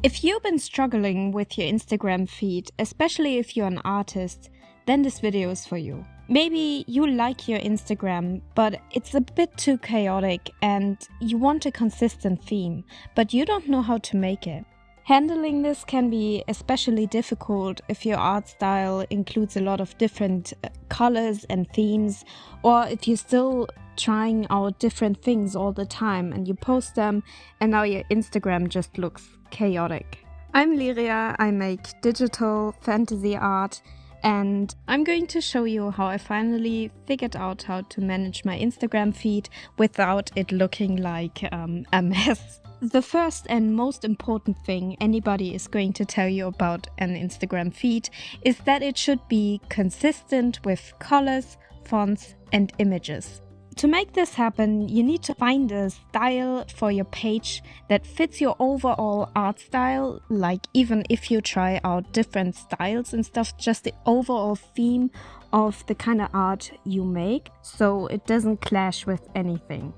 If you've been struggling with your Instagram feed, especially if you're an artist, then this video is for you. Maybe you like your Instagram, but it's a bit too chaotic and you want a consistent theme, but you don't know how to make it. Handling this can be especially difficult if your art style includes a lot of different colors and themes, or if you're still trying out different things all the time and you post them and now your Instagram just looks chaotic. I'm Liria, I make digital fantasy art, and I'm going to show you how I finally figured out how to manage my Instagram feed without it looking like a mess. The first and most important thing anybody is going to tell you about an Instagram feed is that it should be consistent with colors, fonts, and images. To make this happen, you need to find a style for your page that fits your overall art style, like even if you try out different styles and stuff, just the overall theme of the kind of art you make, so it doesn't clash with anything.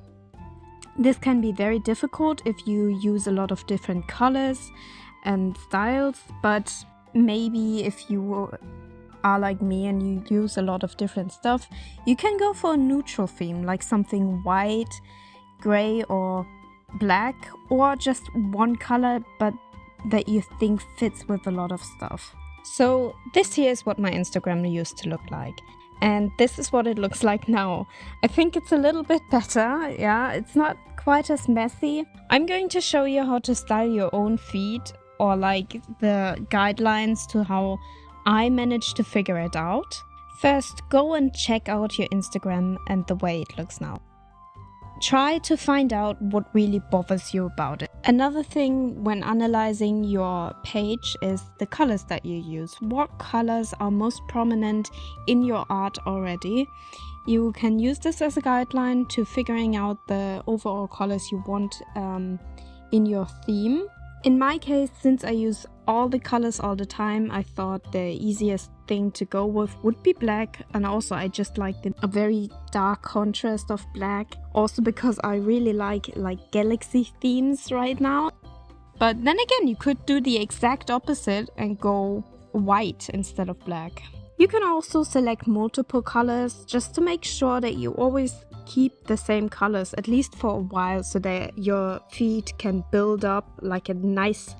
This can be very difficult if you use a lot of different colors and styles, but maybe if you are like me and you use a lot of different stuff, you can go for a neutral theme, like something white, gray or black, or just one color but that you think fits with a lot of stuff. So this here is what my Instagram used to look like. And this is what it looks like now. I think it's a little bit better, yeah, it's not quite as messy. I'm going to show you how to style your own feed, or like the guidelines to how I managed to figure it out. First, go and check out your Instagram and the way it looks now. Try to find out what really bothers you about it. Another thing when analyzing your page is the colors that you use. What colors are most prominent in your art already? You can use this as a guideline to figuring out the overall colors you want in your theme. In my case, since I use all the colors all the time, I thought the easiest thing to go with would be black, and also I just like a very dark contrast of black, also because I really like galaxy themes right now. But then again, you could do the exact opposite and go white instead of black. You can also select multiple colors just to make sure that you always keep the same colors, at least for a while, so that your feed can build up like a nice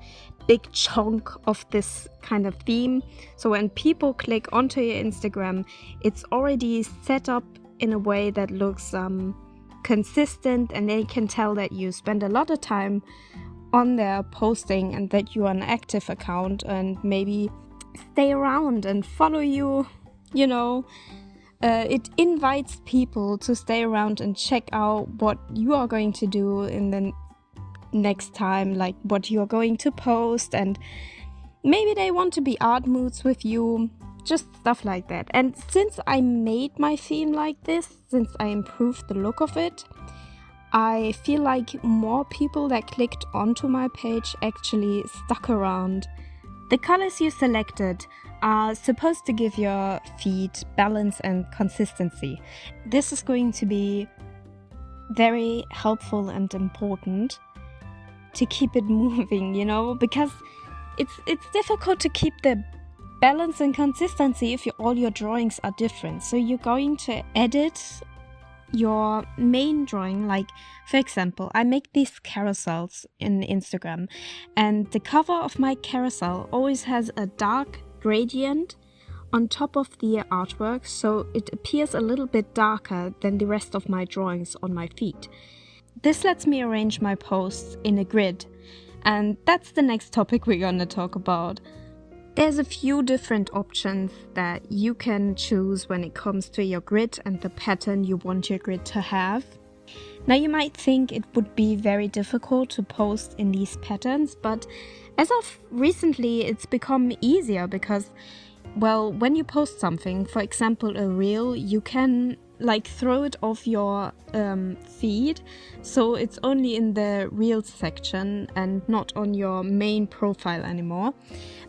big chunk of this kind of theme. So when people click onto your Instagram, it's already set up in a way that looks consistent, and they can tell that you spend a lot of time on there posting and that you are an active account and maybe stay around and follow you, you know. It invites people to stay around and check out what you are going to do in the next time, like what you are going to post, and maybe they want to be art moods with you, just stuff like that. And since I made my theme like this, since I improved the look of it, I feel like more people that clicked onto my page actually stuck around. The colors you selected are supposed to give your feed balance and consistency. This is going to be very helpful and important to keep it moving, you know, because it's difficult to keep the balance and consistency if all your drawings are different. So you're going to edit your main drawing, like for example, I make these carousels in Instagram, and the cover of my carousel always has a dark gradient on top of the artwork, so it appears a little bit darker than the rest of my drawings on my feed. This lets me arrange my posts in a grid, and that's the next topic we're gonna talk about. There's a few different options that you can choose when it comes to your grid and the pattern you want your grid to have. Now you might think it would be very difficult to post in these patterns, but as of recently it's become easier because, well, when you post something, for example a reel, you can like throw it off your feed, so it's only in the reels section and not on your main profile anymore.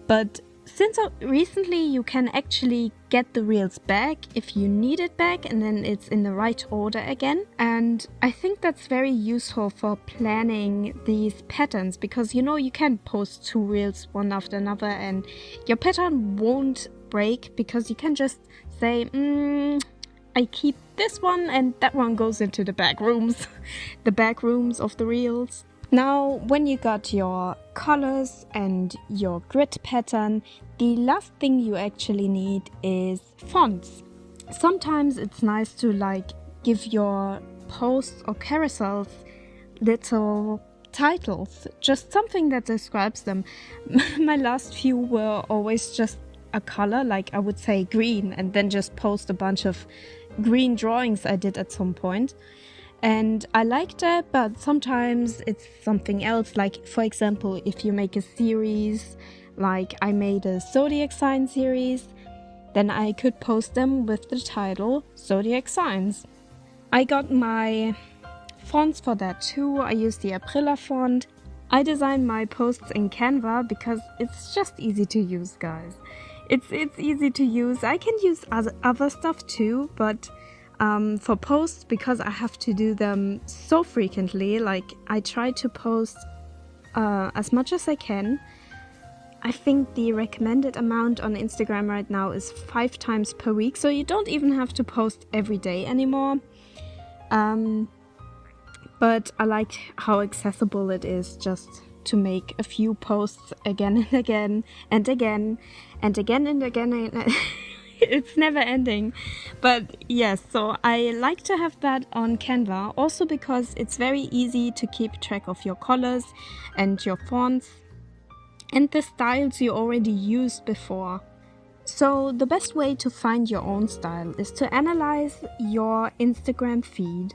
But since recently you can actually get the reels back if you need it back, and then it's in the right order again. And I think that's very useful for planning these patterns, because you can't post 2 reels one after another and your pattern won't break, because you can just say, I keep this one and that one goes into the back rooms, the back rooms of the reels. Now, when you got your colors and your grid pattern, the last thing you actually need is fonts. Sometimes it's nice to give your posts or carousels little titles, just something that describes them. My last few were always just a color, I would say green, and then just post a bunch of green drawings I did at some point. And I like that, but sometimes it's something else. For example, if you make a series, I made a zodiac sign series, then I could post them with the title Zodiac Signs. I got my fonts for that too. I used the Aprila font. I designed my posts in Canva because it's just easy to use, guys. It's easy to use. I can use other stuff too, but for posts, because I have to do them so frequently, I try to post as much as I can. I think the recommended amount on Instagram right now is 5 times per week, so you don't even have to post every day anymore. But I like how accessible it is just to make a few posts again and again and again and again and again. It's never ending. But yes, so I like to have that on Canva, also because it's very easy to keep track of your colors and your fonts and the styles you already used before. So the best way to find your own style is to analyze your Instagram feed,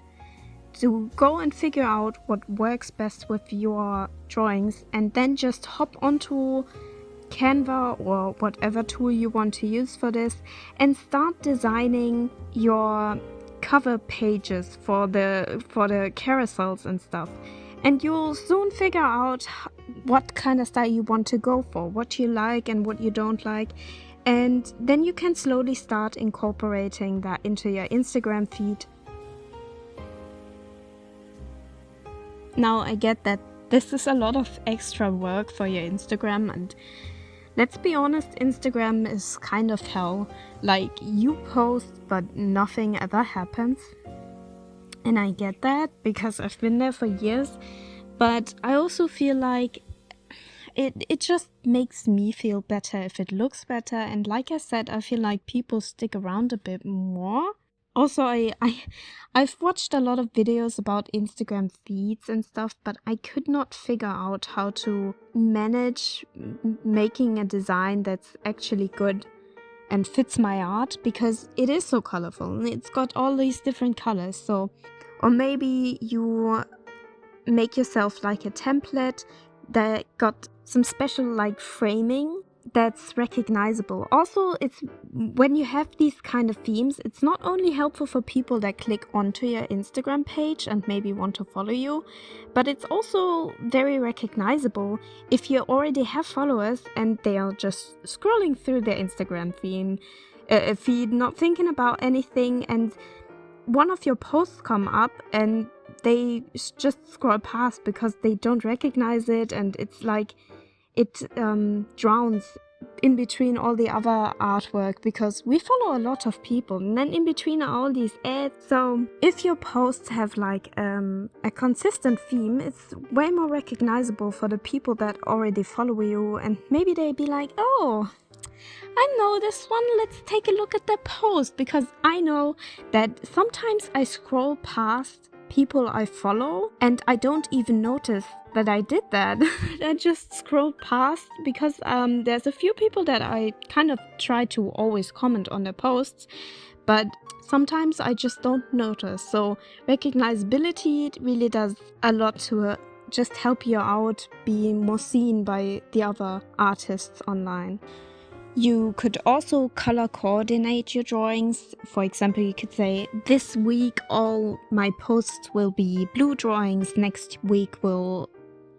to go and figure out what works best with your drawings, and then just hop onto Canva or whatever tool you want to use for this and start designing your cover pages for the carousels and stuff. And you'll soon figure out what kind of style you want to go for, what you like and what you don't like. And then you can slowly start incorporating that into your Instagram feed. Now, I get that this is a lot of extra work for your Instagram, and let's be honest, Instagram is kind of hell. You post, but nothing ever happens. And I get that, because I've been there for years. But I also feel like it just makes me feel better if it looks better. And like I said, I feel like people stick around a bit more. Also, I've watched a lot of videos about Instagram feeds and stuff, but I could not figure out how to manage making a design that's actually good and fits my art, because it is so colorful. It's got all these different colors. So, or maybe you make yourself a template that got some special framing that's recognizable. Also, it's when you have these kind of themes, it's not only helpful for people that click onto your Instagram page and maybe want to follow you, but it's also very recognizable if you already have followers and they are just scrolling through their Instagram feed, not thinking about anything, and one of your posts come up and they just scroll past because they don't recognize it, and it's it drowns in between all the other artwork, because we follow a lot of people, and then in between are all these ads. So if your posts have a consistent theme, it's way more recognizable for the people that already follow you, and maybe they be like, oh, I know this one, let's take a look at their post, because I know that sometimes I scroll past people I follow and I don't even notice that I did that. I just scrolled past, because there's a few people that I kind of try to always comment on their posts, but sometimes I just don't notice. So recognizability really does a lot to just help you out, being more seen by the other artists online. You could also color coordinate your drawings. For example, you could say, this week all my posts will be blue drawings, next week will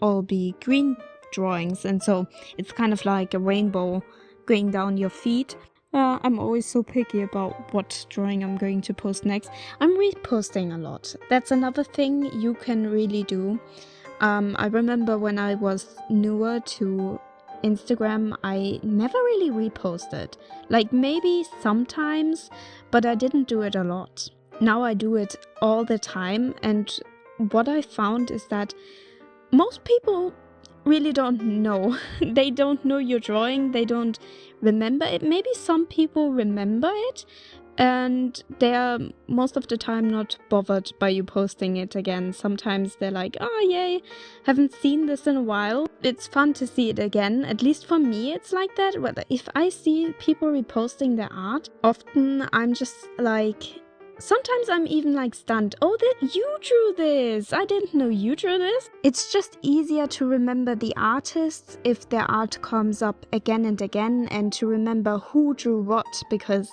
all be green drawings. And so it's kind of like a rainbow going down your feed. I'm always so picky about what drawing I'm going to post next. I'm reposting a lot. That's another thing you can really do. I remember when I was newer to Instagram, I never really reposted. Like maybe sometimes, but I didn't do it a lot. Now I do it all the time, and what I found is that most people really don't know. They don't know your drawing, they don't remember it. Maybe some people remember it, and they're most of the time not bothered by you posting it again. Sometimes they're like, oh yay, haven't seen this in a while. It's fun to see it again. At least for me it's like that. If I see people reposting their art, often I'm just like, sometimes I'm even like stunned. Oh, that you drew this! I didn't know you drew this! It's just easier to remember the artists if their art comes up again and again, and to remember who drew what, because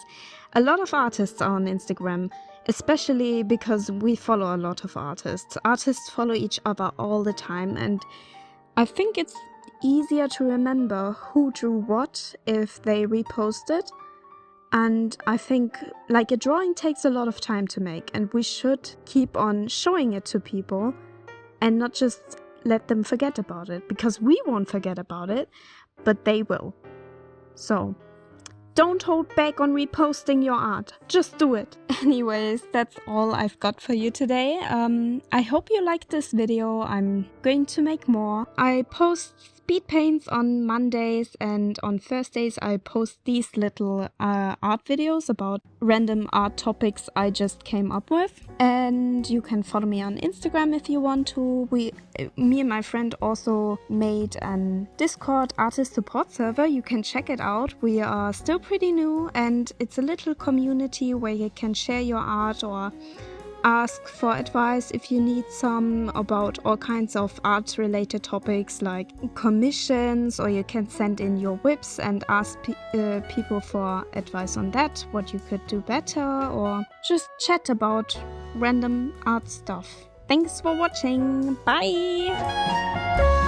a lot of artists are on Instagram, especially because we follow a lot of artists. Artists follow each other all the time, and I think it's easier to remember who drew what if they repost it. And I think like a drawing takes a lot of time to make, and we should keep on showing it to people and not just let them forget about it, because we won't forget about it, but they will. So don't hold back on reposting your art. Just do it. Anyways, that's all I've got for you today. I hope you liked this video. I'm going to make more. I post speed paints on Mondays, and on Thursdays I post these little art videos about random art topics I just came up with. And you can follow me on Instagram if you want to. Me and my friend also made an Discord artist support server. You can check it out. We are still pretty new, and it's a little community where you can share your art or ask for advice if you need some about all kinds of art related topics like commissions, or you can send in your whips and ask people for advice on that, what you could do better, or just chat about random art stuff. Thanks for watching. Bye!